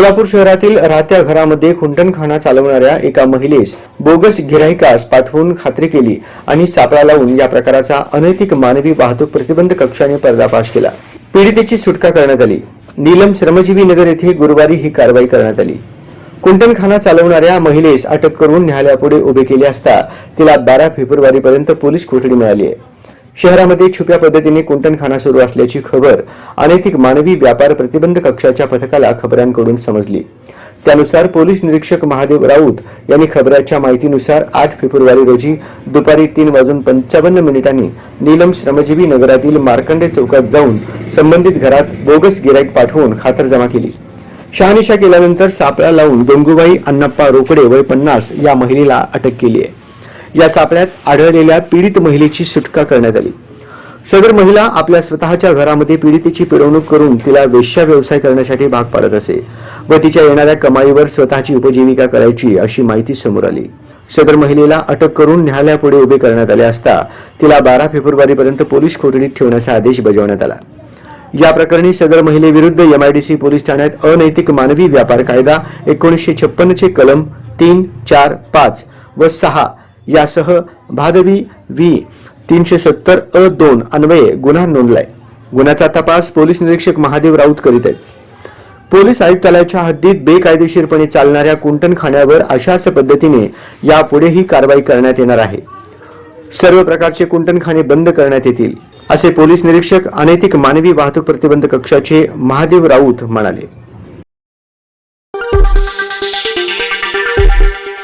सोलापूर शहरातील राहत्या घरामध्ये खुंटणखाना चालवणाऱ्या एका महिलेस बोगस गिराहिकास पाठवून खात्री केली आणि सापळा लावून या प्रकाराचा अनैतिक मानवी वाहतूक प्रतिबंध कक्षाने पर्दाफाश केला। पीडितेची सुटका करण्यात आली। नीलम श्रमजीवी नगर येथे गुरुवारी ही कारवाई करण्यात आली। खुंटणखाना चालवणाऱ्या महिलेस अटक करून न्यायालयापुढे उभे केले असता तिला 12 फेब्रुवारीपर्यंत पोलीस कोठडी मिळाली आहे। शहरामध्ये छुप्या पद्धतीने कुंटणखाना सुरू असल्याची खबर अनैतिक मानवी व्यापार प्रतिबंध कक्षाच्या पथकाला खबरांकडून समजली। त्यानुसार पोलीस निरीक्षक महादेव राऊत यांनी खबराच्या माहितीनुसार 8 फेब्रुवारी रोजी दुपारी 3:55 नीलम श्रमजीवी नगरातील मार्कंडे चौकात जाऊन संबंधित घरात बोगस गिराईक पाठवून खातरजमा केली। शहानिशा केल्यानंतर सापळा लावून गंगूबाई अण्णाप्पा रोकडे वय 50 या महिलेला अटक केली आहे। या सापळ्यात आढळलेल्या पीडित महिलेची सुटका करण्यात आली। सदर महिला आपल्या स्वतःच्या घरामध्ये पीडितेची पिळवणूक करून तिला वेश्या व्यवसाय करण्यासाठी भाग पाडत असे व तिच्या येणाऱ्या कमाईवर स्वतःची उपजीविका करायची अशी माहिती समोर आली। सदर महिलेला अटक करून न्यायालयापुढे उभे करण्यात आले असता तिला 12 फेब्रुवारीपर्यंत पोलीस कोठडीत ठेवण्याचा आदेश बजावण्यात आला। या प्रकरणी सदर महिलेविरुद्ध MIDC पोलीस ठाण्यात अनैतिक मानवी व्यापार कायदा 1956 चे कलम 3, 4, 5 व 6 यासह भादवी V 370(2) अन्वये गुन्हा नोंदलाय। गुन्ह्याचा तपास पोलीस निरीक्षक महादेव राऊत करीत आहेत। पोलीस आयुक्तालयाच्या हद्दीत बेकायदेशीरपणे चालणाऱ्या कुंटणखान्यावर अशाच पद्धतीने यापुढेही कारवाई करण्यात येणार आहे। सर्व प्रकारचे कुंटणखाने बंद करण्यात येतील असे पोलीस निरीक्षक अनैतिक मानवी वाहतूक प्रतिबंध कक्षाचे महादेव राऊत म्हणाले।